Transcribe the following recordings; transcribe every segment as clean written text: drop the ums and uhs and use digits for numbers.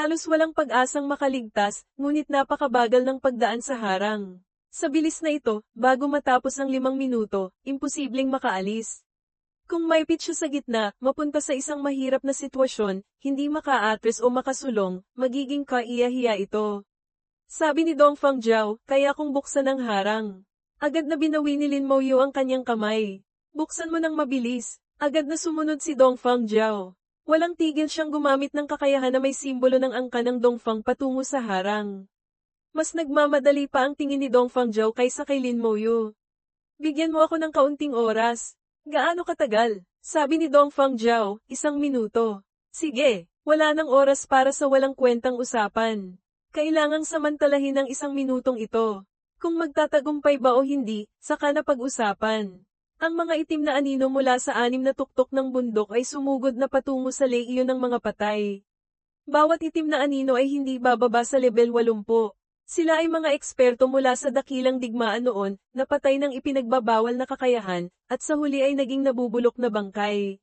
Halos walang pag-asang makaligtas, ngunit napakabagal ng pagdaan sa harang. Sa bilis na ito, bago matapos ang 5 minuto, imposibleng makaalis. Kung may pitch siya sa gitna, mapunta sa isang mahirap na sitwasyon, hindi maka-atras o makasulong, magiging kaiya-hiya ito. Sabi ni Dong Fang Jiao, kaya kung buksan ang harang. Agad na binawi ni Lin Moyu ang kanyang kamay. Buksan mo ng mabilis. Agad na sumunod si Dong Fang Jiao. Walang tigil siyang gumamit ng kakayahan na may simbolo ng angka ng Dongfang patungo sa harang. Mas nagmamadali pa ang tingin ni Dongfang Jiao kaysa kay Lin Moyu. Bigyan mo ako ng kaunting oras. Gaano katagal? Sabi ni Dongfang Jiao, 1 minuto. Sige, wala nang oras para sa walang kwentang usapan. Kailangang samantalahin ang 1 minutong ito. Kung magtatagumpay ba o hindi, saka na pag-usapan. Ang mga itim na anino mula sa 6 na tuktok ng bundok ay sumugod na patungo sa leyo ng mga patay. Bawat itim na anino ay hindi bababa sa level 80. Sila ay mga eksperto mula sa dakilang digmaan noon, na patay ng ipinagbabawal na kakayahan, at sa huli ay naging nabubulok na bangkay.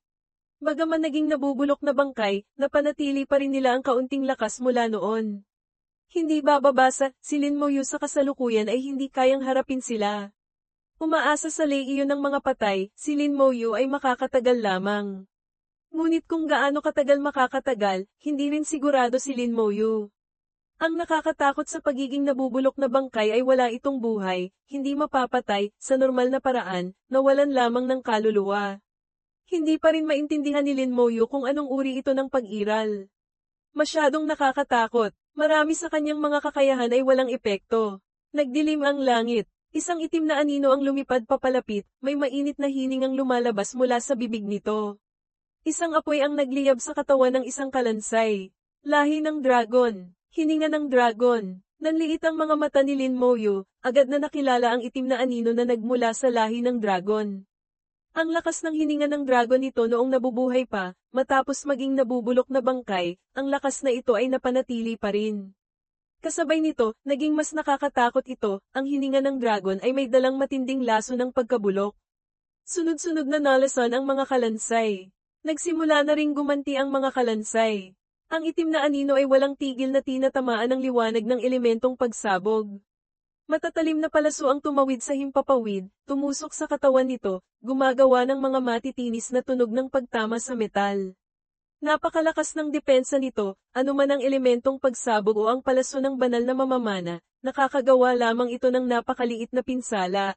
Bagaman naging nabubulok na bangkay, napanatili pa rin nila ang kaunting lakas mula noon. Hindi bababa si Lin Moyu sa kasalukuyan ay hindi kayang harapin sila. Umaasa sa leyo ng mga patay, si Lin Moyu ay makakatagal lamang. Ngunit kung gaano katagal makakatagal, hindi rin sigurado si Lin Moyu. Ang nakakatakot sa pagiging nabubulok na bangkay ay wala itong buhay, hindi mapapatay, sa normal na paraan, nawalan lamang ng kaluluwa. Hindi pa rin maintindihan ni Lin Moyu kung anong uri ito ng pag-iral. Masyadong nakakatakot, marami sa kanyang mga kakayahan ay walang epekto. Nagdilim ang langit. Isang itim na anino ang lumipad papalapit, may mainit na hiningang lumalabas mula sa bibig nito. Isang apoy ang nagliyab sa katawan ng isang kalansay. Lahi ng dragon. Hininga ng dragon. Nanliit ang mga mata ni Lin Moyu, agad na nakilala ang itim na anino na nagmula sa lahi ng dragon. Ang lakas ng hininga ng dragon nito noong nabubuhay pa, matapos maging nabubulok na bangkay, ang lakas na ito ay napanatili pa rin. Kasabay nito, naging mas nakakatakot ito, ang hininga ng dragon ay may dalang matinding laso ng pagkabulok. Sunod-sunod na nalason ang mga kalansay. Nagsimula na ring gumanti ang mga kalansay. Ang itim na anino ay walang tigil na tinatamaan ng liwanag ng elementong pagsabog. Matatalim na palaso ang tumawid sa himpapawid, tumusok sa katawan nito, gumagawa ng mga matitinis na tunog ng pagtama sa metal. Napakalakas ng depensa nito, anuman ang elementong pagsabog o ang palaso ng banal na mamamana, nakakagawa lamang ito ng napakaliit na pinsala.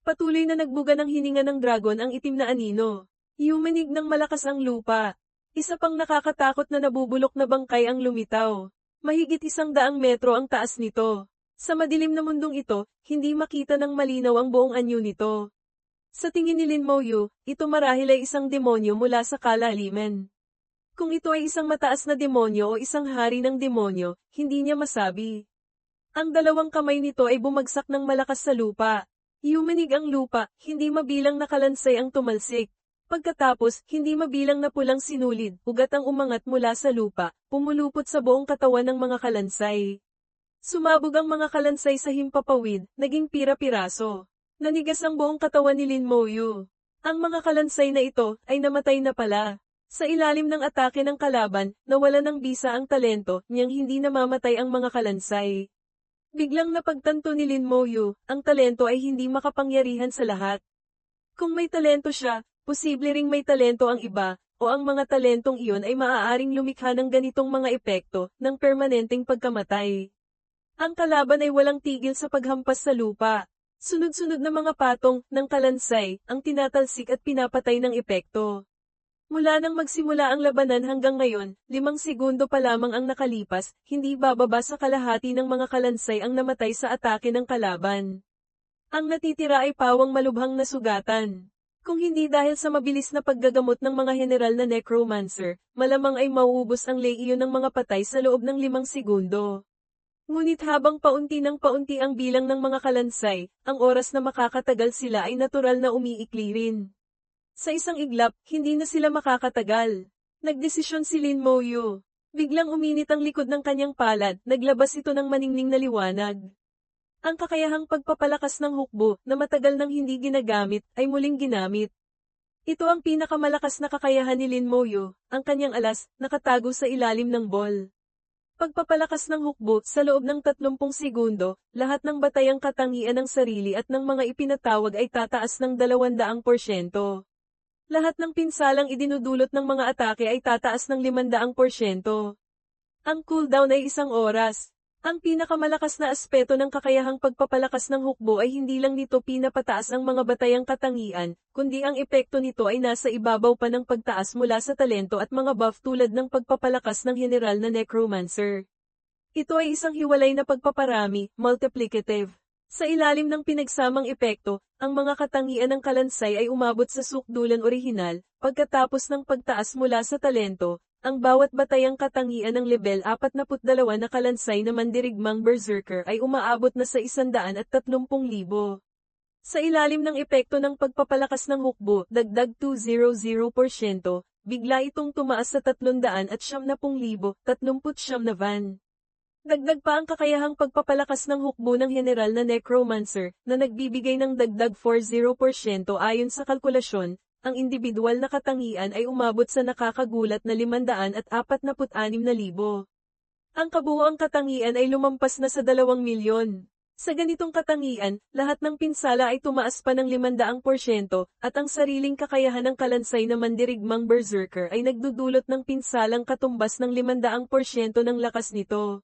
Patuloy na nagbuga ng hininga ng dragon ang itim na anino. Yumanig ng malakas ang lupa. Isa pang nakakatakot na nabubulok na bangkay ang lumitaw. Mahigit 100 metro ang taas nito. Sa madilim na mundong ito, hindi makita ng malinaw ang buong anyo nito. Sa tingin ni Lin Moyu, ito marahil ay isang demonyo mula sa kalaliman. Kung ito ay isang mataas na demonyo o isang hari ng demonyo, hindi niya masabi. Ang 2 kamay nito ay bumagsak ng malakas sa lupa. Yumanig ang lupa, hindi mabilang na kalansay ang tumalsik. Pagkatapos, hindi mabilang na pulang sinulid, ugat ang umangat mula sa lupa, pumulupot sa buong katawan ng mga kalansay. Sumabog ang mga kalansay sa himpapawid, naging pira-piraso. Nanigas ang buong katawan ni Lin Moyu. Ang mga kalansay na ito, ay namatay na pala. Sa ilalim ng atake ng kalaban, nawala ng bisa ang talento, niyang hindi namamatay ang mga kalansay. Biglang napagtanto ni Lin Moyu, ang talento ay hindi makapangyarihan sa lahat. Kung may talento siya, posible ring may talento ang iba, o ang mga talentong iyon ay maaaring lumikha ng ganitong mga epekto, ng permanenteng pagkamatay. Ang kalaban ay walang tigil sa paghampas sa lupa. Sunod-sunod na mga patong, ng kalansay, ang tinatalsik at pinapatay ng epekto. Mula nang magsimula ang labanan hanggang ngayon, 5 segundo pa lamang ang nakalipas, hindi bababa sa kalahati ng mga kalansay ang namatay sa atake ng kalaban. Ang natitira ay pawang malubhang na sugatan. Kung hindi dahil sa mabilis na paggagamot ng mga general na necromancer, malamang ay mauubos ang leyo ng mga patay sa loob ng 5 segundo. Ngunit habang paunti ng paunti ang bilang ng mga kalansay, ang oras na makakatagal sila ay natural na umiikli rin. Sa isang iglap, hindi na sila makakatagal. Nagdesisyon si Lin Moyu. Biglang uminit ang likod ng kanyang palad, naglabas ito ng maningning na liwanag. Ang kakayahang pagpapalakas ng hukbo, na matagal nang hindi ginagamit, ay muling ginamit. Ito ang pinakamalakas na kakayahan ni Lin Moyu, ang kanyang alas, nakatago sa ilalim ng ball. Pagpapalakas ng hukbo sa loob ng 30 segundo, lahat ng batayang katangian ng sarili at ng mga ipinatawag ay tataas ng 200%. Lahat ng pinsalang idinudulot ng mga atake ay tataas ng 500%. Ang cooldown ay 1 oras. Ang pinakamalakas na aspeto ng kakayahang pagpapalakas ng hukbo ay hindi lang nito pinapataas ang mga batayang katangian, kundi ang epekto nito ay nasa ibabaw pa ng pagtaas mula sa talento at mga buff tulad ng pagpapalakas ng general na necromancer. Ito ay isang hiwalay na pagpaparami, multiplicative. Sa ilalim ng pinagsamang epekto, ang mga katangian ng kalansay ay umabot sa sukdulan orihinal, pagkatapos ng pagtaas mula sa talento. Ang bawat batayang katangian ng level 42 na kalansay na mandirigmang berserker ay umaabot na sa 130,000. Sa ilalim ng epekto ng pagpapalakas ng hukbo, dagdag 200%, bigla itong tumaas sa 370,000, 39 na van. Dagdag pa ang kakayahang pagpapalakas ng hukbo ng general na necromancer, na nagbibigay ng dagdag 40% ayon sa kalkulasyon. Ang individual na katangian ay umabot sa nakakagulat na 546,000. Ang kabuuang katangian ay lumampas na sa 2,000,000. Sa ganitong katangian, lahat ng pinsala ay tumaas pa ng 500% at ang sariling kakayahan ng kalansay na mandirigmang berserker ay nagdudulot ng pinsalang katumbas ng 500% ng lakas nito.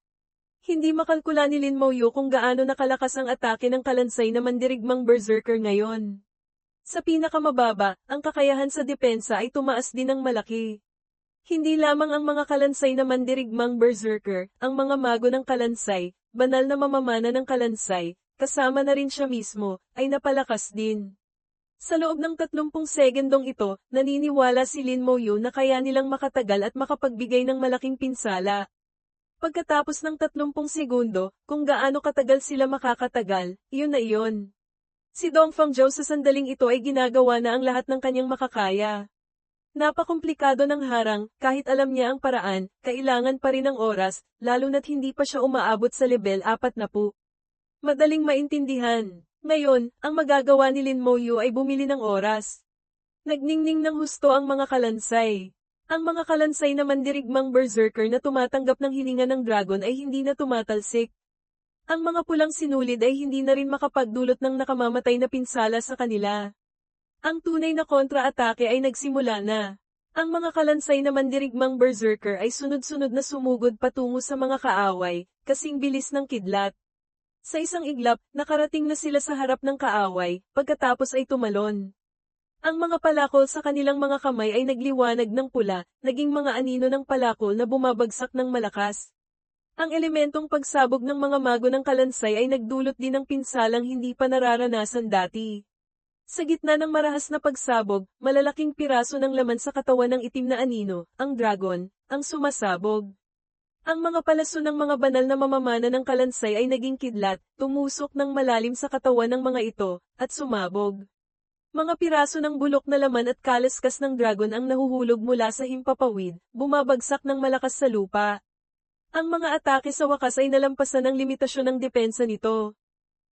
Hindi makalkula ni Lin Moyo kung gaano nakalakas ang atake ng kalansay na mandirigmang berserker ngayon. Sa pinakamababa, ang kakayahan sa depensa ay tumaas din ng malaki. Hindi lamang ang mga kalansay na mandirigmang berserker, ang mga mago ng kalansay, banal na mamamana ng kalansay, kasama na rin siya mismo, ay napalakas din. Sa loob ng 30 segundong ito, naniniwala si Lin Moyo na kaya nilang makatagal at makapagbigay ng malaking pinsala. Pagkatapos ng 30 segundo, kung gaano katagal sila makakatagal, iyon na iyon. Si Dong Fangzhou sa sandaling ito ay ginagawa na ang lahat ng kanyang makakaya. Napakomplikado ng harang, kahit alam niya ang paraan, kailangan pa rin ng oras, lalo na't hindi pa siya umaabot sa level 40. Madaling maintindihan. Ngayon, ang magagawa ni Lin Moyo ay bumili ng oras. Nagningning ng husto ang mga kalansay. Ang mga kalansay na mandirigmang berserker na tumatanggap ng hininga ng dragon ay hindi na tumatalsik. Ang mga pulang sinulid ay hindi na rin makapagdulot ng nakamamatay na pinsala sa kanila. Ang tunay na kontra-atake ay nagsimula na. Ang mga kalansay na mandirigmang berserker ay sunod-sunod na sumugod patungo sa mga kaaway, kasing bilis ng kidlat. Sa isang iglap, nakarating na sila sa harap ng kaaway, pagkatapos ay tumalon. Ang mga palakol sa kanilang mga kamay ay nagliwanag ng pula, naging mga anino ng palakol na bumabagsak ng malakas. Ang elementong pagsabog ng mga mago ng kalansay ay nagdulot din ng pinsalang hindi pa nararanasan dati. Sa gitna ng marahas na pagsabog, malalaking piraso ng laman sa katawan ng itim na anino, ang dragon, ang sumasabog. Ang mga palaso ng mga banal na mamamana ng kalansay ay naging kidlat, tumusok ng malalim sa katawan ng mga ito, at sumabog. Mga piraso ng bulok na laman at kalaskas ng dragon ang nahuhulog mula sa himpapawid, bumabagsak ng malakas sa lupa. Ang mga atake sa wakas ay nalampasan ng limitasyon ng depensa nito.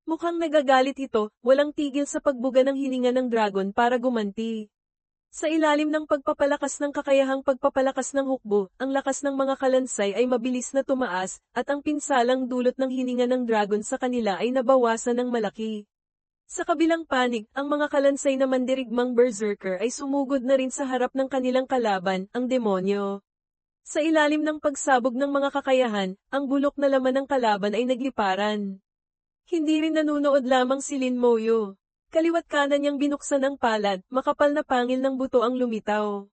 Mukhang nagagalit ito, walang tigil sa pagbuga ng hininga ng dragon para gumanti. Sa ilalim ng pagpapalakas ng kakayahang pagpapalakas ng hukbo, ang lakas ng mga kalansay ay mabilis na tumaas, at ang pinsalang dulot ng hininga ng dragon sa kanila ay nabawasan ng malaki. Sa kabilang panig, ang mga kalansay na mandirigmang berserker ay sumugod na rin sa harap ng kanilang kalaban, ang demonyo. Sa ilalim ng pagsabog ng mga kakayahan, ang bulok na laman ng kalaban ay nagliparan. Hindi rin nanunood lamang si Lin Moyo. Kaliwat kanan niyang binuksan ang palad, makapal na pangil ng buto ang lumitaw.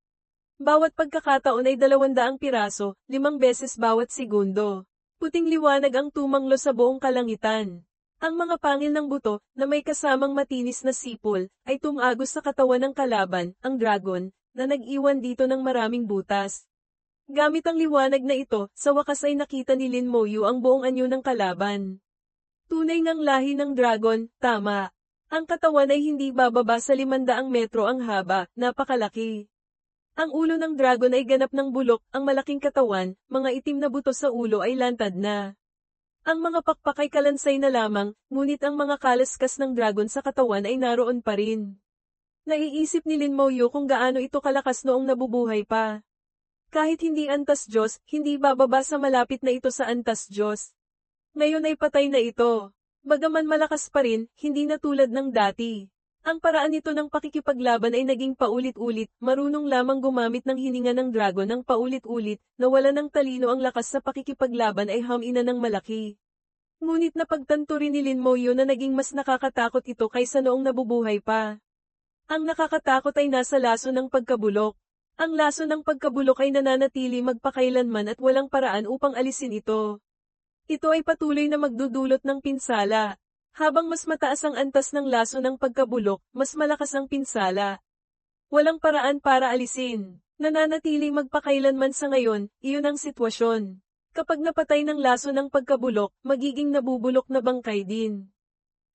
Bawat pagkakataon ay 200 piraso, 5 beses bawat segundo. Puting liwanag ang tumanglo sa buong kalangitan. Ang mga pangil ng buto, na may kasamang matinis na sipol, ay tumagos sa katawan ng kalaban, ang dragon, na nag-iwan dito ng maraming butas. Gamit ang liwanag na ito, sa wakas ay nakita ni Lin Moyo ang buong anyo ng kalaban. Tunay ngang lahi ng dragon, tama. Ang katawan ay hindi bababa sa 500 metro ang haba, napakalaki. Ang ulo ng dragon ay ganap ng bulok, ang malaking katawan, mga itim na buto sa ulo ay lantad na. Ang mga pakpak ay kalansay na lamang, ngunit ang mga kalaskas ng dragon sa katawan ay naroon pa rin. Naiisip ni Lin Moyo kung gaano ito kalakas noong nabubuhay pa. Kahit hindi antas Diyos, hindi bababa sa malapit na ito sa antas Diyos. Ngayon ay patay na ito. Bagaman malakas pa rin, hindi na tulad ng dati. Ang paraan nito ng pakikipaglaban ay naging paulit-ulit, marunong lamang gumamit ng hininga ng dragon ng paulit-ulit, nawala ng talino ang lakas sa pakikipaglaban ay hamina ng malaki. Ngunit napagtanto rin ni Lin Moyo na naging mas nakakatakot ito kaysa noong nabubuhay pa. Ang nakakatakot ay nasa laso ng pagkabulok. Ang laso ng pagkabulok ay nananatili magpakailanman at walang paraan upang alisin ito. Ito ay patuloy na magdudulot ng pinsala. Habang mas mataas ang antas ng laso ng pagkabulok, mas malakas ang pinsala. Walang paraan para alisin. Nananatili magpakailanman sa ngayon, iyon ang sitwasyon. Kapag napatay ng laso ng pagkabulok, magiging nabubulok na bangkay din.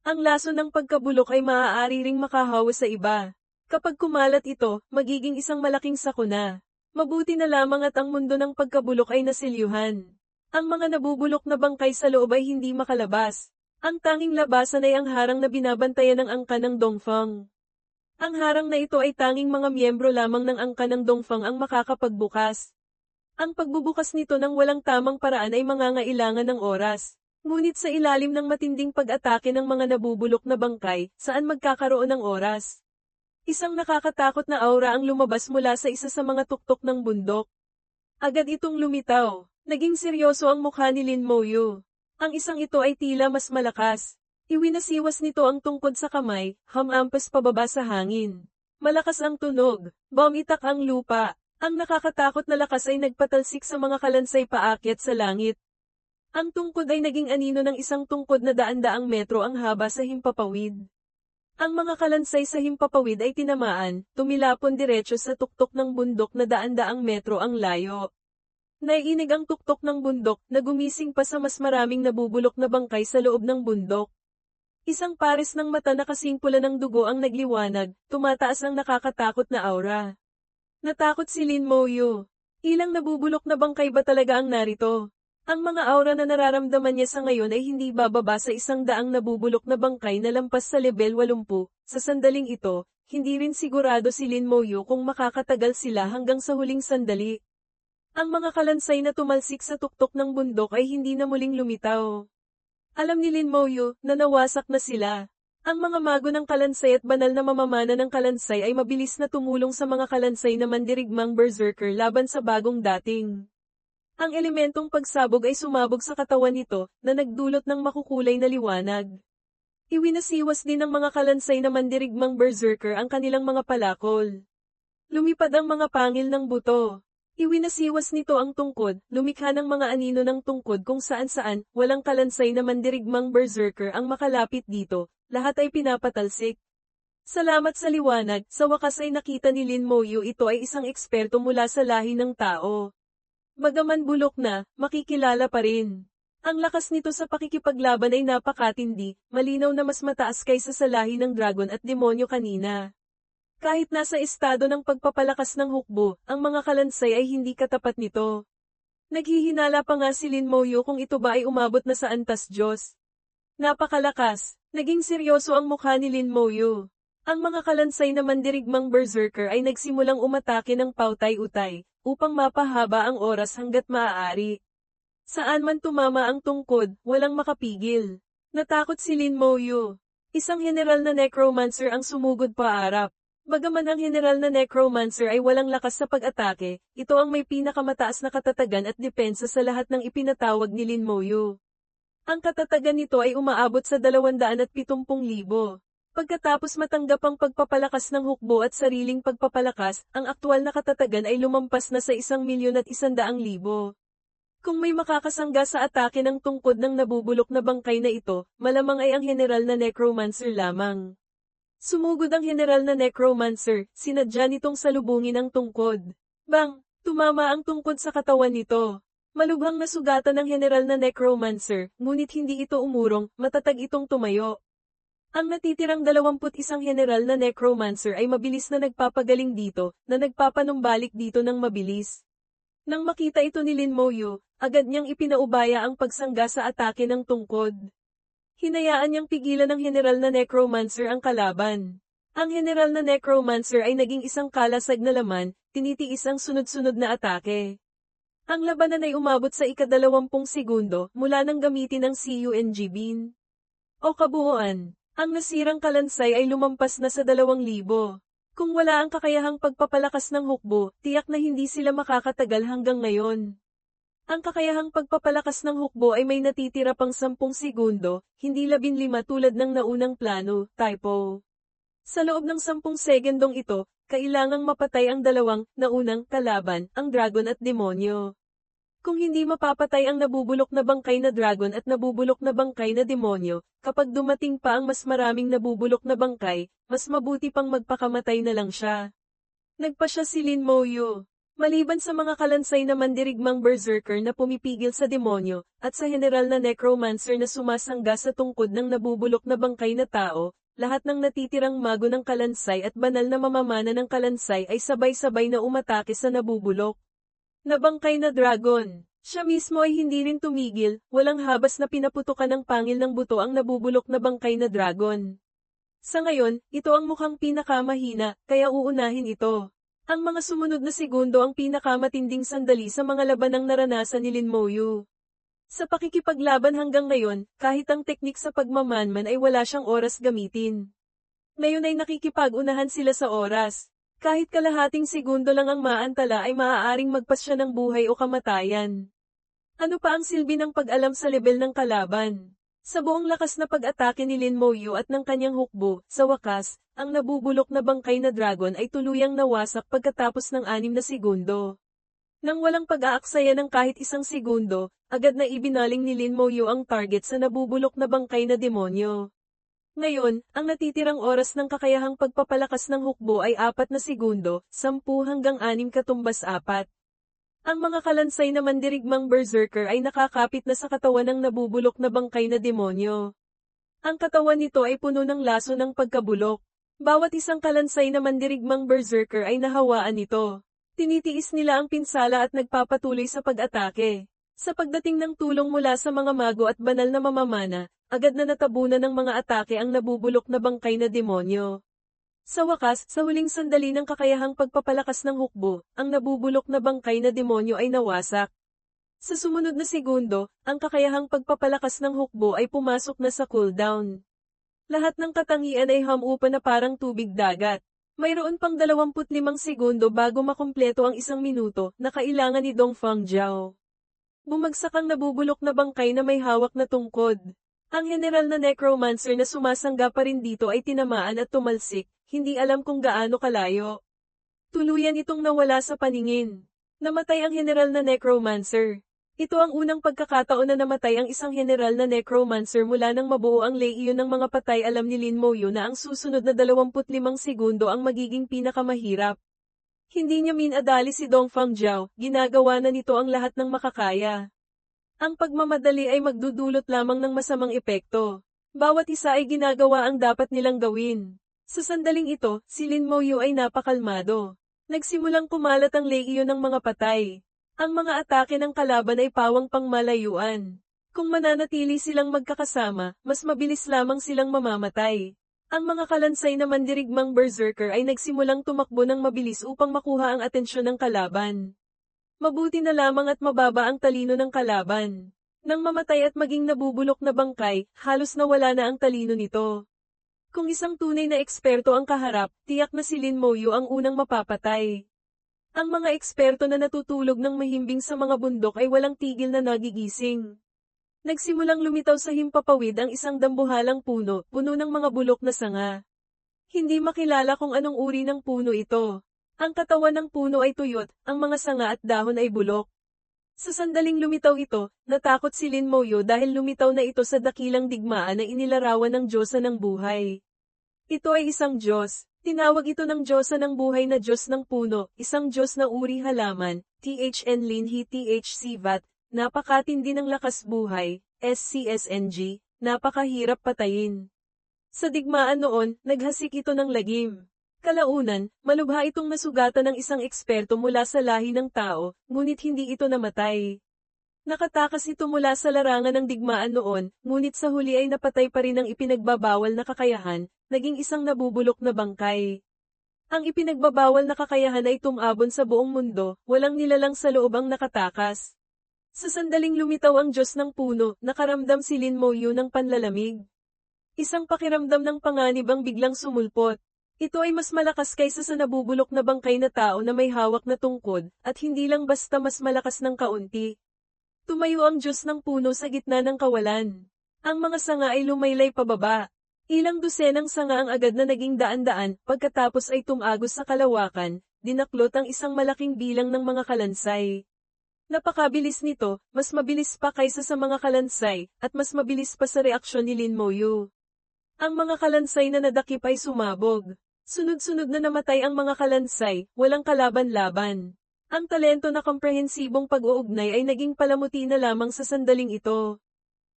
Ang laso ng pagkabulok ay maaari ring makahawa sa iba. Kapag kumalat ito, magiging isang malaking sakuna. Mabuti na lamang at ang mundo ng pagkabulok ay nasilyuhan. Ang mga nabubulok na bangkay sa loob ay hindi makalabas. Ang tanging labasan ay ang harang na binabantayan ng angka ng Dongfang. Ang harang na ito ay tanging mga miyembro lamang ng angka ng Dongfang ang makakapagbukas. Ang pagbubukas nito ng walang tamang paraan ay mangangailangan ng oras. Ngunit sa ilalim ng matinding pag-atake ng mga nabubulok na bangkay, saan magkakaroon ng oras? Isang nakakatakot na aura ang lumabas mula sa isa sa mga tuktok ng bundok. Agad itong lumitaw. Naging seryoso ang mukha ni Lin Moyo. Ang isang ito ay tila mas malakas. Iwinasiwas nito ang tungkod sa kamay, hamampas pababa sa hangin. Malakas ang tunog, bumitak ang lupa. Ang nakakatakot na lakas ay nagpatalsik sa mga kalansay paakyat sa langit. Ang tungkod ay naging anino ng isang tungkod na daan-daang metro ang haba sa himpapawid. Ang mga kalansay sa himpapawid ay tinamaan, tumilapon diretso sa tuktok ng bundok na daan-daang metro ang layo. Naiinig ang tuktok ng bundok na gumising pa sa mas maraming nabubulok na bangkay sa loob ng bundok. Isang pares ng mata na kasing pula ng dugo ang nagliwanag, tumataas ang nakakatakot na aura. Natakot si Lin Moyo. Ilang nabubulok na bangkay ba talaga ang narito? Ang mga aura na nararamdaman niya sa ngayon ay hindi bababa sa 100 nabubulok na bangkay na lampas sa level 80. Sa sandaling ito, hindi rin sigurado si Lin Moyo kung makakatagal sila hanggang sa huling sandali. Ang mga kalansay na tumalsik sa tuktok ng bundok ay hindi na muling lumitaw. Alam ni Lin Moyo na nawasak na sila. Ang mga mago ng kalansay at banal na mamamana ng kalansay ay mabilis na tumulong sa mga kalansay na mandirigmang berserker laban sa bagong dating. Ang elementong pagsabog ay sumabog sa katawan nito, na nagdulot ng makukulay na liwanag. Iwinasiwas din ng mga kalansay na mandirigmang berserker ang kanilang mga palakol. Lumipad ang mga pangil ng buto. Iwinasiwas nito ang tungkod, lumikha ng mga anino ng tungkod kung saan-saan, walang kalansay na mandirigmang berserker ang makalapit dito, lahat ay pinapatalsik. Salamat sa liwanag, sa wakas ay nakita ni Lin Moyo ito ay isang eksperto mula sa lahi ng tao. Bagaman bulok na, makikilala pa rin. Ang lakas nito sa pakikipaglaban ay napakatindi, malinaw na mas mataas kaysa sa lahi ng dragon at demonyo kanina. Kahit nasa estado ng pagpapalakas ng hukbo, ang mga kalansay ay hindi katapat nito. Naghihinala pa nga si Lin Moyo kung ito ba ay umabot na sa antas Diyos. Napakalakas, naging seryoso ang mukha ni Lin Moyo. Ang mga kalansay na mandirigmang berserker ay nagsimulang umatake ng pautay-utay, upang mapahaba ang oras hanggat maaari. Saan man tumama ang tungkod, walang makapigil. Natakot si Lin Moyo. Isang general na necromancer ang sumugod paarap. Bagaman ang general na necromancer ay walang lakas sa pag-atake, ito ang may pinakamataas na katatagan at depensa sa lahat ng ipinatawag ni Lin Moyo. Ang katatagan nito ay umaabot sa 270,000. Pagkatapos matanggap ang pagpapalakas ng hukbo at sariling pagpapalakas, ang aktwal na katatagan ay lumampas na sa 1,100,000. Kung may makakasangga sa atake ng tungkod ng nabubulok na bangkay na ito, malamang ay ang general na necromancer lamang. Sumugod ang general na necromancer, sinadya nitong salubungin ang tungkod. Bang! Tumama ang tungkod sa katawan nito. Malubhang nasugatan ng general na necromancer, ngunit hindi ito umurong, matatag itong tumayo. Ang natitirang 21 general na necromancer ay mabilis na nagpapagaling dito, na nagpapanumbalik dito ng mabilis. Nang makita ito ni Lin Moyo, agad niyang ipinaubaya ang pagsangga sa atake ng tungkod. Hinayaan niyang pigilan ng general na necromancer ang kalaban. Ang general na necromancer ay naging isang kalasag na laman, tinitiis ang sunod-sunod na atake. Ang labanan ay umabot sa ika-20 segundo mula nang gamitin ang CUNG Bean. O kabuuan, ang nasirang kalansay ay lumampas na sa 2,000. Kung wala ang kakayahang pagpapalakas ng hukbo, tiyak na hindi sila makakatagal hanggang ngayon. Ang kakayahang pagpapalakas ng hukbo ay may natitira pang 10 segundo, hindi 15 tulad ng naunang plano, typo. Sa loob ng 10 segundong ito, kailangang mapatay ang dalawang naunang kalaban, ang dragon at demonyo. Kung hindi mapapatay ang nabubulok na bangkay na dragon at nabubulok na bangkay na demonyo, kapag dumating pa ang mas maraming nabubulok na bangkay, mas mabuti pang magpakamatay na lang siya. Nagpa siya si Lin Moyu. Maliban sa mga kalansay na mandirigmang berserker na pumipigil sa demonyo, at sa general na necromancer na sumasangga sa tungkod ng nabubulok na bangkay na tao, lahat ng natitirang mago ng kalansay at banal na mamamana ng kalansay ay sabay-sabay na umatake sa nabubulok na bangkay na dragon. Siya mismo ay hindi rin tumigil, walang habas na pinaputukan ng pangil ng buto ang nabubulok na bangkay na dragon. Sa ngayon, ito ang mukhang pinakamahina, kaya uunahin ito. Ang mga sumunod na segundo ang pinakamatinding sandali sa mga labanang naranasan ni Lin Moyu. Sa pakikipaglaban hanggang ngayon, kahit ang teknik sa pagmamanman ay wala siyang oras gamitin. Ngayon ay nakikipag-unahan sila sa oras. Kahit kalahating segundo lang ang maantala ay maaaring magpas siya ng buhay o kamatayan. Ano pa ang silbi ng pag-alam sa level ng kalaban? Sa buong lakas na pag-atake ni Lin Moyu at ng kanyang hukbo, sa wakas, ang nabubulok na bangkay na dragon ay tuluyang nawasak pagkatapos ng 6 na segundo. Nang walang pag-aaksaya ng kahit 1 segundo, agad na ibinaling ni Lin Moyu ang target sa nabubulok na bangkay na demonyo. Ngayon, ang natitirang oras ng kakayahang pagpapalakas ng hukbo ay 4 na segundo, 10 hanggang 6 katumbas 4. Ang mga kalansay na mandirigmang berserker ay nakakapit na sa katawan ng nabubulok na bangkay na demonyo. Ang katawan nito ay puno ng laso ng pagkabulok. Bawat isang kalansay na mandirigmang berserker ay nahawaan nito. Tinitiis nila ang pinsala at nagpapatuloy sa pag-atake. Sa pagdating ng tulong mula sa mga mago at banal na mamamana, agad na natabunan ng mga atake ang nabubulok na bangkay na demonyo. Sa wakas, sa huling sandali ng kakayahang pagpapalakas ng hukbo, ang nabubulok na bangkay na demonyo ay nawasak. Sa sumunod na segundo, ang kakayahang pagpapalakas ng hukbo ay pumasok na sa cooldown. Lahat ng katangian ay hamupa na parang tubig dagat. Mayroon pang 25 segundo bago makumpleto ang 1 minuto na kailangan ni Dong Fangjiao. Bumagsak ang nabubulok na bangkay na may hawak na tungkod. Ang general na necromancer na sumasangga pa rin dito ay tinamaan at tumalsik, hindi alam kung gaano kalayo. Tuluyan itong nawala sa paningin. Namatay ang general na necromancer. Ito ang unang pagkakataon na namatay ang isang general na necromancer mula nang mabuo ang lehiyon ng mga patay. Alam ni Lin Moyu na ang susunod na 25 segundo ang magiging pinakamahirap. Hindi niya minadali si Dong Fangjiao, ginagawa na nito ang lahat ng makakaya. Ang pagmamadali ay magdudulot lamang ng masamang epekto. Bawat isa ay ginagawa ang dapat nilang gawin. Sa sandaling ito, si Lin Moyu ay napakalmado. Nagsimulang kumalat ang lehiyon ng mga patay. Ang mga atake ng kalaban ay pawang pangmalayuan. Kung mananatili silang magkakasama, mas mabilis lamang silang mamamatay. Ang mga kalansay na mandirigmang berserker ay nagsimulang tumakbo ng mabilis upang makuha ang atensyon ng kalaban. Mabuti na lamang at mababa ang talino ng kalaban. Nang mamatay at maging nabubulok na bangkay, halos nawala na ang talino nito. Kung isang tunay na eksperto ang kaharap, tiyak na si Lin Moyu ang unang mapapatay. Ang mga eksperto na natutulog ng mahimbing sa mga bundok ay walang tigil na nagigising. Nagsimulang lumitaw sa himpapawid ang isang dambuhalang puno, puno ng mga bulok na sanga. Hindi makilala kung anong uri ng puno ito. Ang katawan ng puno ay tuyot, ang mga sanga at dahon ay bulok. Sa sandaling lumitaw ito, natakot si Lin Moyu dahil lumitaw na ito sa dakilang digmaan na inilarawan ng Diyosa ng buhay. Ito ay isang Diyos. Tinawag ito ng Diyosa ng buhay na Diyos ng puno, isang Diyos na uri halaman, THN Linhi THCVAT, napakatindi ng lakas buhay, SCSNG, napakahirap patayin. Sa digmaan noon, naghasik ito ng lagim. Kalaunan, malubha itong nasugatan ng isang eksperto mula sa lahi ng tao, ngunit hindi ito namatay. Nakatakas ito mula sa larangan ng digmaan noon, ngunit sa huli ay napatay pa rin ang ipinagbabawal na kakayahan, naging isang nabubulok na bangkay. Ang ipinagbabawal na kakayahan ay tumabon sa buong mundo, walang nilalang sa loob ang nakatakas. Sa sandaling lumitaw ang Diyos ng puno, nakaramdam si Lin Moyu ng panlalamig. Isang pakiramdam ng panganib ang biglang sumulpot. Ito ay mas malakas kaysa sa nabubulok na bangkay na tao na may hawak na tungkod, at hindi lang basta mas malakas ng kaunti. Tumayo ang Diyos ng puno sa gitna ng kawalan. Ang mga sanga ay lumaylay pababa. Ilang dosenang sanga ang agad na naging daan-daan, pagkatapos ay tumagos sa kalawakan, dinaklot ang isang malaking bilang ng mga kalansay. Napakabilis nito, mas mabilis pa kaysa sa mga kalansay, at mas mabilis pa sa reaksyon ni Lin Moyu. Ang mga kalansay na nadakip ay sumabog. Sunod-sunod na namatay ang mga kalansay, walang kalaban-laban. Ang talento na komprehensibong pag-uugnay ay naging palamuti na lamang sa sandaling ito.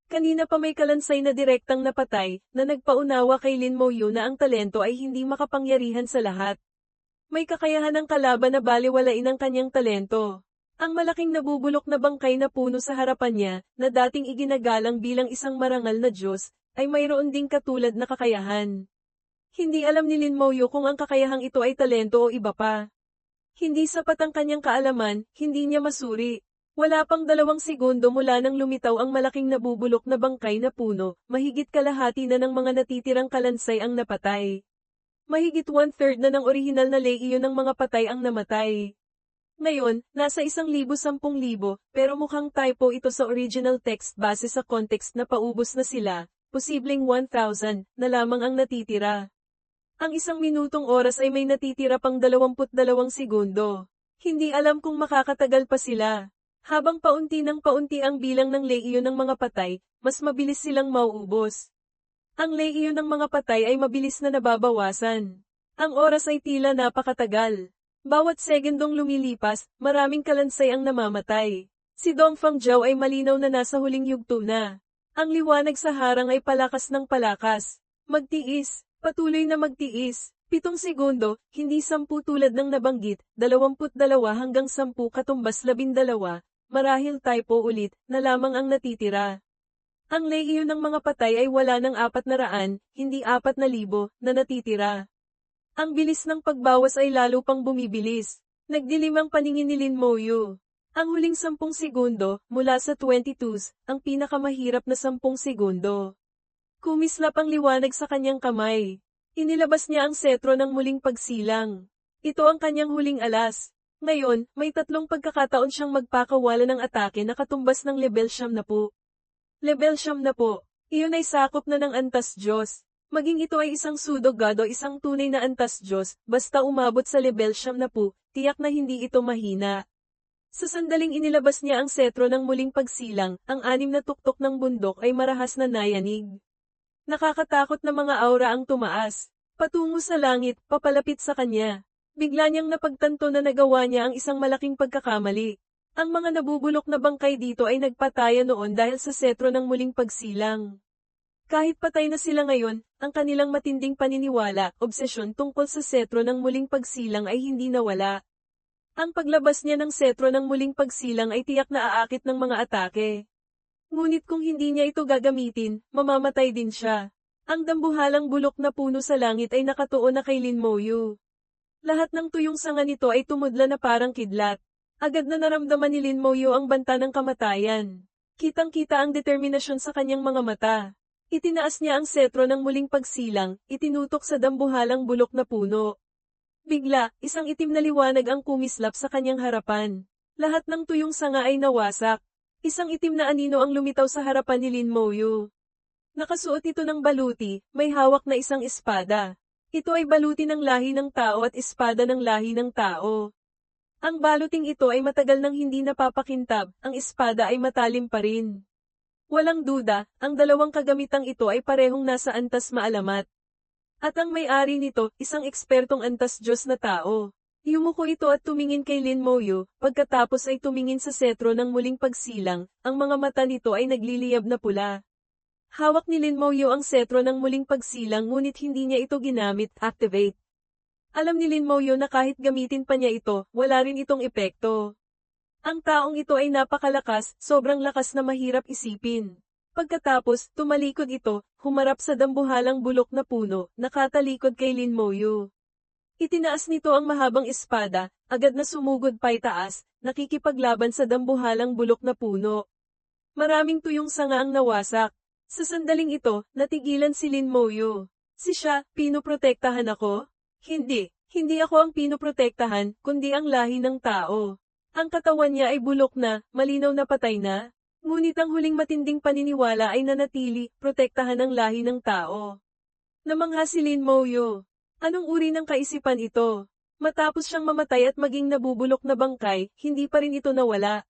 Kanina pa may kalansay na direktang napatay, na nagpaunawa kay Lin Moyu na ang talento ay hindi makapangyarihan sa lahat. May kakayahan ng kalaban na balewalain ang kanyang talento. Ang malaking nabubulok na bangkay na puno sa harapan niya, na dating iginagalang bilang isang marangal na Diyos, ay mayroon ding katulad na kakayahan. Hindi alam ni Lin Moyu kung ang kakayahang ito ay talento o iba pa. Hindi sapat ang kanyang kaalaman, hindi niya masuri. Wala pang 2 segundo mula nang lumitaw ang malaking nabubulok na bangkay na puno, mahigit kalahati na ng mga natitirang kalansay ang napatay. Mahigit 1/3 na ng orihinal na lehiyo ng mga patay ang namatay. Ngayon, nasa 1,10,000, pero mukhang typo ito sa original text base sa context na paubos na sila, posibleng 1,000 na lamang ang natitira. Ang 1 minutong oras ay may natitira pang 22 segundo. Hindi alam kung makakatagal pa sila. Habang paunti ng paunti ang bilang ng lehiyo ng mga patay, mas mabilis silang mauubos. Ang lehiyo ng mga patay ay mabilis na nababawasan. Ang oras ay tila napakatagal. Bawat segundong lumilipas, maraming kalansay ang namamatay. Si Dongfang Zhao ay malinaw na nasa huling yugto na. Ang liwanag sa harang ay palakas ng palakas. Magtiis, patuloy na magtiis. 7 segundo, hindi 10 tulad ng nabanggit, 22 hanggang 10 katumbas 12, marahil typo ulit, na lamang ang natitira. Ang lehiyo ng mga patay ay wala ng 400, hindi 4,000, na natitira. Ang bilis ng pagbawas ay lalo pang bumibilis. Nagdilim ang paningin ni Lin Moyu. Ang huling 10 segundo, mula sa 22s, ang pinakamahirap na 10 segundo. Kumislap ang liwanag sa kanyang kamay. Inilabas niya ang setro ng muling pagsilang. Ito ang kanyang huling alas. Ngayon, may 3 pagkakataon siyang magpakawala ng atake na katumbas ng level 70. Level 70, iyon ay sakop na ng antas Diyos. Maging ito ay isang pseudo-god o isang tunay na antas Diyos, basta umabot sa level 70, tiyak na hindi ito mahina. Sa sandaling inilabas niya ang setro ng muling pagsilang, ang 6 na tuktok ng bundok ay marahas na nayanig. Nakakatakot na mga aura ang tumaas. Patungo sa langit, papalapit sa kanya. Bigla niyang napagtanto na nagawa niya ang isang malaking pagkakamali. Ang mga nabubulok na bangkay dito ay nagpataya noon dahil sa setro ng muling pagsilang. Kahit patay na sila ngayon, ang kanilang matinding paniniwala, obsesyon tungkol sa setro ng muling pagsilang ay hindi nawala. Ang paglabas niya ng setro ng muling pagsilang ay tiyak na aakit ng mga atake. Ngunit kung hindi niya ito gagamitin, mamamatay din siya. Ang dambuhalang bulok na puno sa langit ay nakatuon na kay Lin Moyu. Lahat ng tuyong sanga nito ay tumudla na parang kidlat. Agad na naramdaman ni Lin Moyu ang banta ng kamatayan. Kitang-kita ang determinasyon sa kanyang mga mata. Itinaas niya ang setro ng muling pagsilang, itinutok sa dambuhalang bulok na puno. Bigla, isang itim na liwanag ang kumislap sa kanyang harapan. Lahat ng tuyong sanga ay nawasak. Isang itim na anino ang lumitaw sa harapan ni Lin Moyu. Nakasuot ito ng baluti, may hawak na isang espada. Ito ay baluti ng lahi ng tao at espada ng lahi ng tao. Ang baluting ito ay matagal nang hindi napapakintab, ang espada ay matalim pa rin. Walang duda, ang 2 kagamitang ito ay parehong nasa antas maalamat. At ang may-ari nito, isang ekspertong antas Diyos na tao. Yumuko ito at tumingin kay Lin Moyu, pagkatapos ay tumingin sa setro ng muling pagsilang, ang mga mata nito ay nagliliyab na pula. Hawak ni Lin Moyu ang setro ng muling pagsilang ngunit hindi niya ito ginamit, activate. Alam ni Lin Moyu na kahit gamitin pa niya ito, wala rin itong epekto. Ang taong ito ay napakalakas, sobrang lakas na mahirap isipin. Pagkatapos, tumalikod ito, humarap sa dambuhalang bulok na puno, nakatalikod kay Lin Moyu. Itinaas nito ang mahabang espada, agad na sumugod paitaas, nakikipaglaban sa dambuhalang bulok na puno. Maraming tuyong sanga ang nawasak. Sa sandaling ito, natigilan si Lin Moyu. Si siya, pinoprotektahan ako? Hindi ako ang pinoprotektahan, kundi ang lahi ng tao. Ang katawan niya ay bulok na, malinaw na patay na. Ngunit ang huling matinding paniniwala ay nanatili, protektahan ang lahi ng tao. Namangha si Lin Moyu. Anong uri ng kaisipan ito? Matapos siyang mamatay at maging nabubulok na bangkay, hindi pa rin ito nawala.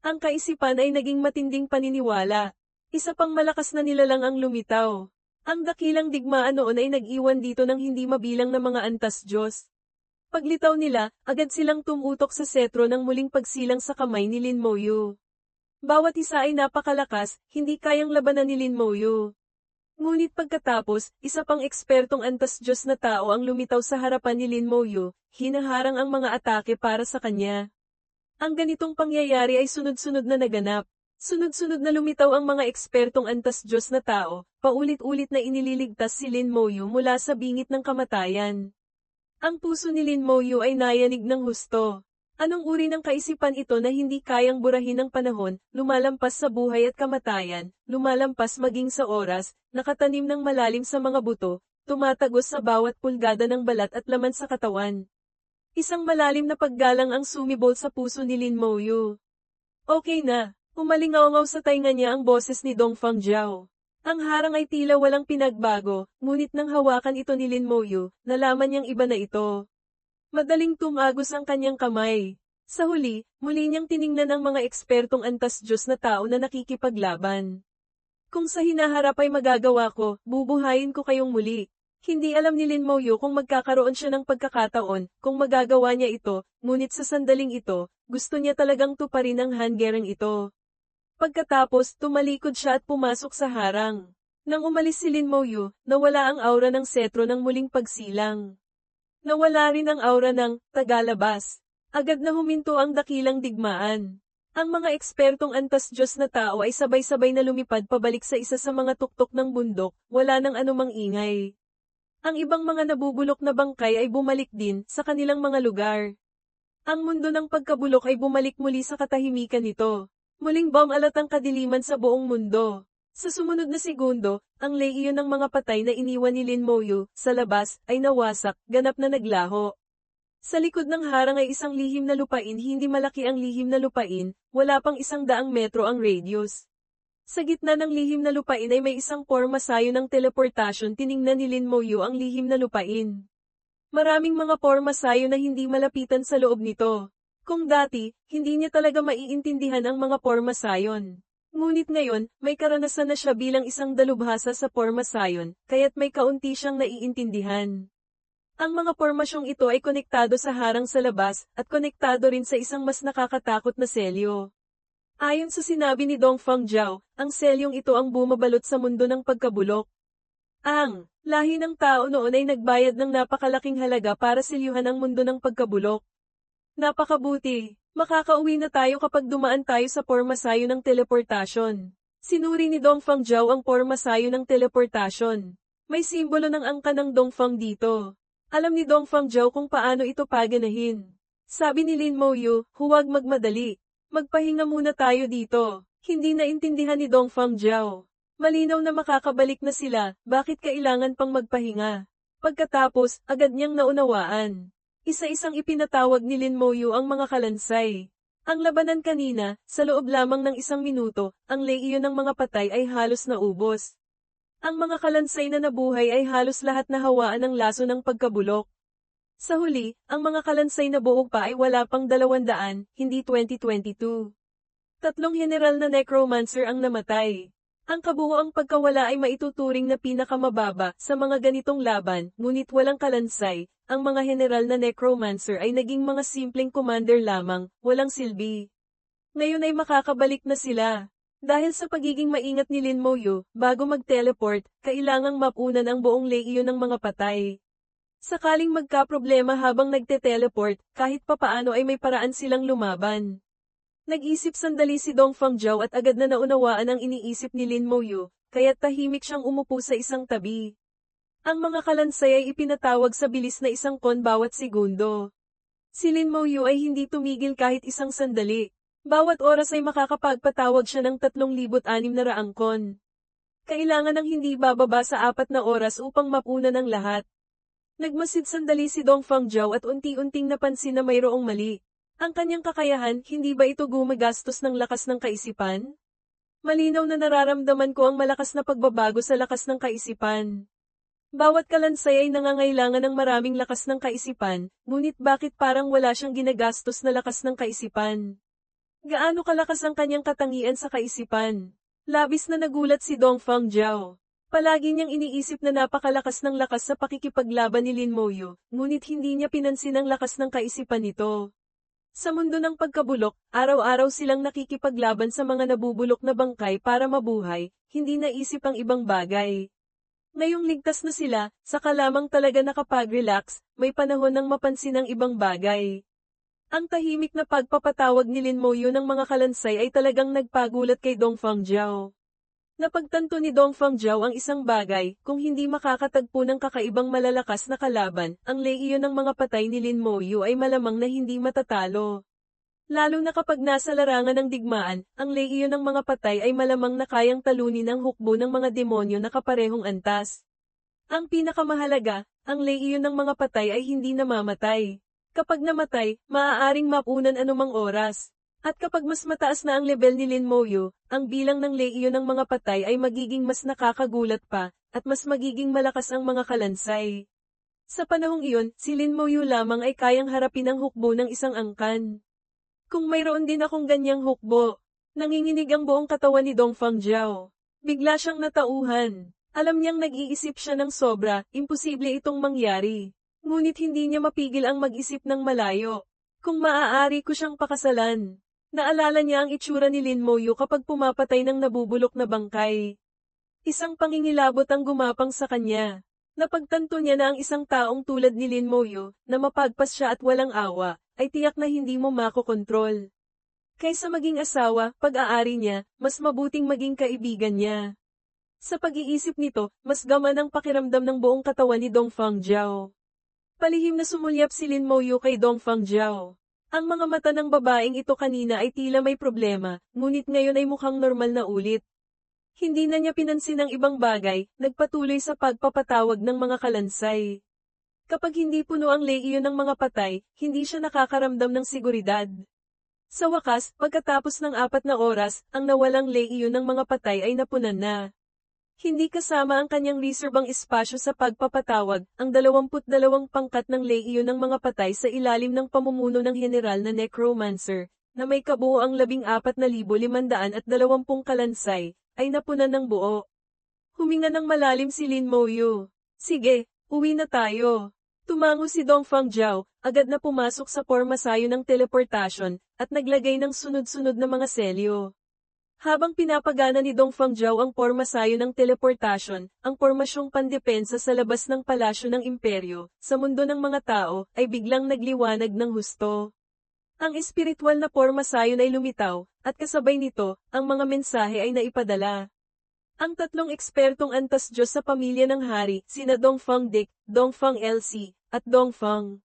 Ang kaisipan ay naging matinding paniniwala. Isa pang malakas na nilalang ang lumitaw. Ang dakilang digmaan noon ay nag-iwan dito ng hindi mabilang na mga antas Diyos. Paglitaw nila, agad silang tumutok sa setro ng muling pagsilang sa kamay ni Lin Moyu. Bawat isa ay napakalakas, hindi kayang labanan ni Lin Moyu. Ngunit pagkatapos, isa pang ekspertong antas Diyos na tao ang lumitaw sa harapan ni Lin Moyu, hinaharang ang mga atake para sa kanya. Ang ganitong pangyayari ay sunod-sunod na naganap. Sunod-sunod na lumitaw ang mga ekspertong antas Diyos na tao, paulit-ulit na inililigtas si Lin Moyu mula sa bingit ng kamatayan. Ang puso ni Lin Moyu ay nayanig ng husto. Anong uri ng kaisipan ito na hindi kayang burahin ng panahon, lumalampas sa buhay at kamatayan, lumalampas maging sa oras, nakatanim ng malalim sa mga buto, tumatagos sa bawat pulgada ng balat at laman sa katawan. Isang malalim na paggalang ang sumibol sa puso ni Lin Moyu. Okay na, umalingaw sa tainga niya ang boses ni Dong Fangjiao. Ang harang ay tila walang pinagbago, ngunit nang hawakan ito ni Lin Moyu, nalaman niyang iba na ito. Madaling tumagos ang kanyang kamay. Sa huli, muli niyang tiningnan ang mga ekspertong antas Diyos na tao na nakikipaglaban. Kung sa hinaharap ay magagawa ko, bubuhayin ko kayong muli. Hindi alam ni Lin Moyu kung magkakaroon siya ng pagkakataon, kung magagawa niya ito, ngunit sa sandaling ito, gusto niya talagang tuparin ang handgerang ito. Pagkatapos, tumalikod siya at pumasok sa harang. Nang umalis si Lin Moyu, nawala ang aura ng setro ng muling pagsilang. Nawala rin ang aura ng tagalabas. Agad na huminto ang dakilang digmaan. Ang mga ekspertong antas Diyos na tao ay sabay-sabay na lumipad pabalik sa isa sa mga tuktok ng bundok, wala nang anumang ingay. Ang ibang mga nabubulok na bangkay ay bumalik din sa kanilang mga lugar. Ang mundo ng pagkabulok ay bumalik muli sa katahimikan nito. Muling bumalat ang kadiliman sa buong mundo. Sa sumunod na segundo, ang lehiyon ng mga patay na iniwan ni Lin Moyu, sa labas, ay nawasak, ganap na naglaho. Sa likod ng harang ay isang lihim na lupain, hindi malaki ang lihim na lupain, wala pang 100 metro ang radius. Sa gitna ng lihim na lupain ay may isang pormasayo ng teleportasyon, tiningnan ni Lin Moyu ang lihim na lupain. Maraming mga pormasayo na hindi malapitan sa loob nito. Kung dati, hindi niya talaga maiintindihan ang mga pormasayon. Ngunit ngayon, may karanasan na siya bilang isang dalubhasa sa pormasayon, kaya't may kaunti siyang naiintindihan. Ang mga pormasyong ito ay konektado sa harang sa labas, at konektado rin sa isang mas nakakatakot na selyo. Ayon sa sinabi ni Dong Fangjiao, ang selyong ito ang bumabalot sa mundo ng pagkabulok. Ang lahi ng tao noon ay nagbayad ng napakalaking halaga para silyuhan ang mundo ng pagkabulok. Napakabuti. Makakauwi na tayo kapag dumaan tayo sa pormasayo ng teleportasyon. Sinuri ni Dong Fangjiao ang pormasayo ng teleportasyon. May simbolo ng angka ng Dongfang dito. Alam ni Dong Fangjiao kung paano ito paganahin. Sabi ni Lin Moyu, huwag magmadali. Magpahinga muna tayo dito. Hindi naintindihan ni Dong Fangjiao. Malinaw na makakabalik na sila, bakit kailangan pang magpahinga? Pagkatapos, agad niyang naunawaan. Isa-isang ipinatawag ni Lin Moyu ang mga kalansay. Ang labanan kanina, sa loob lamang ng 1 minuto, ang lehiyon ng mga patay ay halos naubos. Ang mga kalansay na nabuhay ay halos lahat nahawaan ng laso ng pagkabulok. Sa huli, ang mga kalansay na buo pa ay wala pang 200, hindi 2022. 3 general na necromancer ang namatay. Ang kabuoang pagkawala ay maituturing na pinakamababa sa mga ganitong laban, ngunit walang kalansay. Ang mga general na necromancer ay naging mga simpleng commander lamang, walang silbi. Ngayon ay makakabalik na sila. Dahil sa pagiging maingat ni Lin Moyu, bago mag-teleport, kailangang mapunan ang buong lehiyon ng mga patay. Sakaling magkaproblema habang nagte-teleport, kahit papaano ay may paraan silang lumaban. Nag-isip sandali si Dong Fangjiao at agad na naunawaan ang iniisip ni Lin Moyu, kaya't tahimik siyang umupo sa isang tabi. Ang mga kalansay ay ipinatawag sa bilis na 1 kon bawat segundo. Si Lin Moyu ay hindi tumigil kahit isang sandali. Bawat oras ay makakapagpatawag siya ng 3,600 kon. Kailangan ng hindi bababa sa 4 na oras upang mapunan ang lahat. Nagmasid sandali si Dong Fangjiao at unti-unting napansin na mayroong mali. Ang kanyang kakayahan, hindi ba ito gumagastos ng lakas ng kaisipan? Malinaw na nararamdaman ko ang malakas na pagbabago sa lakas ng kaisipan. Bawat kalansay ay nangangailangan ng maraming lakas ng kaisipan, ngunit bakit parang wala siyang ginagastos na lakas ng kaisipan? Gaano kalakas ang kanyang katangian sa kaisipan? Labis na nagulat si Dong Fangjiao. Palagi niyang iniisip na napakalakas ng lakas sa pakikipaglaban ni Lin Moyu, ngunit hindi niya pinansin ang lakas ng kaisipan nito. Sa mundo ng pagkabulok, araw-araw silang nakikipaglaban sa mga nabubulok na bangkay para mabuhay, hindi naisip ang ibang bagay. Ngayong ligtas na sila, saka lamang talaga nakapag-relax, may panahon ng mapansin ang ibang bagay. Ang tahimik na pagpapatawag ni Lin Moyu ng mga kalansay ay talagang nagpagulat kay Dong Fangjiao. Napagtanto ni Dong Fangjiao ang isang bagay, kung hindi makakatagpo ng kakaibang malalakas na kalaban, ang lehiyon ng mga patay ni Lin Moyu ay malamang na hindi matatalo. Lalo na kapag nasa larangan ng digmaan, ang lehiyon ng mga patay ay malamang na kayang talunin ang hukbo ng mga demonyo na kaparehong antas. Ang pinakamahalaga, ang lehiyon ng mga patay ay hindi namamatay. Kapag namatay, maaaring mapunan anumang oras. At kapag mas mataas na ang level ni Lin Moyu, ang bilang ng lehiyon ng mga patay ay magiging mas nakakagulat pa, at mas magiging malakas ang mga kalansay. Sa panahong iyon, si Lin Moyu lamang ay kayang harapin ang hukbo ng isang angkan. Kung mayroon din akong ganyang hukbo, nanginginig ang buong katawan ni Dong Fangjiao. Bigla siyang natauhan. Alam niyang nag-iisip siya ng sobra, imposible itong mangyari. Ngunit hindi niya mapigil ang mag-isip ng malayo. Kung maaari ko siyang pakasalan. Naalala niya ang itsura ni Lin Moyu kapag pumapatay ng nabubulok na bangkay. Isang pangingilabot ang gumapang sa kanya. Napagtanto niya na ang isang taong tulad ni Lin Moyu, na mapagpas siya at walang awa, ay tiyak na hindi mo makokontrol. Kaysa maging asawa, pag-aari niya, mas mabuting maging kaibigan niya. Sa pag-iisip nito, mas gaman ang pakiramdam ng buong katawan ni Dong Fangjiao. Palihim na sumulyap si Lin Moyu kay Dong Fangjiao. Ang mga mata ng babaeng ito kanina ay tila may problema, ngunit ngayon ay mukhang normal na ulit. Hindi na niya pinansin ang ibang bagay, nagpatuloy sa pagpapatawag ng mga kalansay. Kapag hindi puno ang lehiyon ng mga patay, hindi siya nakakaramdam ng seguridad. Sa wakas, pagkatapos ng 4 na oras, ang nawalang lehiyon ng mga patay ay napunan na. Hindi kasama ang kanyang reserbang espasyo sa pagpapatawag, ang 22 pangkat ng lehiyon ng mga patay sa ilalim ng pamumuno ng general na necromancer, na may kabuoang 14,520 kalansay, ay napunan ng buo. Huminga ng malalim si Lin Moyu. Sige, uwi na tayo. Tumango si Dong Fangjiao, agad na pumasok sa pormasayo ng teleportasyon, at naglagay ng sunod-sunod na mga selyo. Habang pinapagana ni Dong Fangjiao ang pormasayo ng teleportasyon, ang pormasyong pandepensa sa labas ng palasyo ng imperyo, sa mundo ng mga tao, ay biglang nagliwanag ng husto. Ang espiritual na pormasayon ay lumitaw, at kasabay nito, ang mga mensahe ay naipadala. Ang 3 ekspertong antas Diyos sa pamilya ng hari, sina Dong Fang Dick, Dong Fang LC, at Dong Fang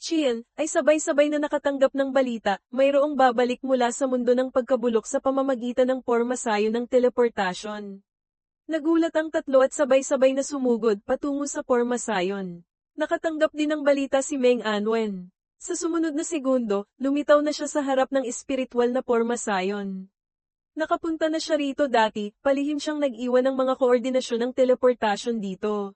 Qian, ay sabay-sabay na nakatanggap ng balita, mayroong babalik mula sa mundo ng pagkabulok sa pamamagitan ng pormasayo ng teleportasyon. Nagulat ang 3 at sabay-sabay na sumugod patungo sa pormasayon. Nakatanggap din ng balita si Meng Anwen. Sa sumunod na segundo, lumitaw na siya sa harap ng espiritual na pormasayon. Nakapunta na siya rito dati, palihim siyang nag-iwan ng mga koordinasyon ng teleportasyon dito.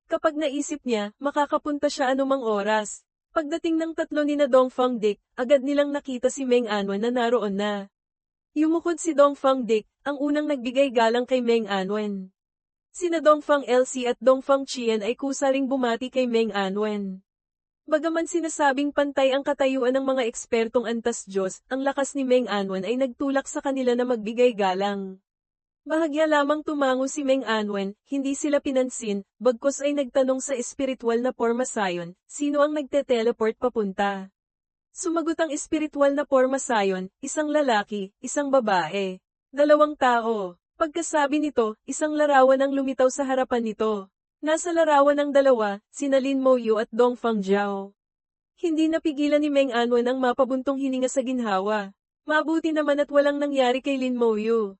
Kapag naisip niya, makakapunta siya anumang oras. Pagdating ng 3 ni na Dong Fang Dick, agad nilang nakita si Meng Anwen na naroon na. Yumukod si Dong Fang Dick, ang unang nagbigay galang kay Meng Anwen. Sina Dong Fang LC at Dong Fang Qian ay kusaring bumati kay Meng Anwen. Bagaman sinasabing pantay ang katayuan ng mga ekspertong antas Diyos, ang lakas ni Meng Anwen ay nagtulak sa kanila na magbigay galang. Bahagya lamang tumango si Meng Anwen, hindi sila pinansin, bagkus ay nagtanong sa espiritual na pormasayon, sino ang nagte-teleport papunta. Sumagot ang espiritual na pormasayon, isang lalaki, isang babae. 2 tao. Pagkasabi nito, isang larawan ang lumitaw sa harapan nito. Nasa larawan ng dalawa, sina Lin Moyu at Dong Fangjiao. Hindi napigilan ni Meng Anwen ang mapabuntong hininga sa ginhawa. Mabuti naman at walang nangyari kay Lin Moyu.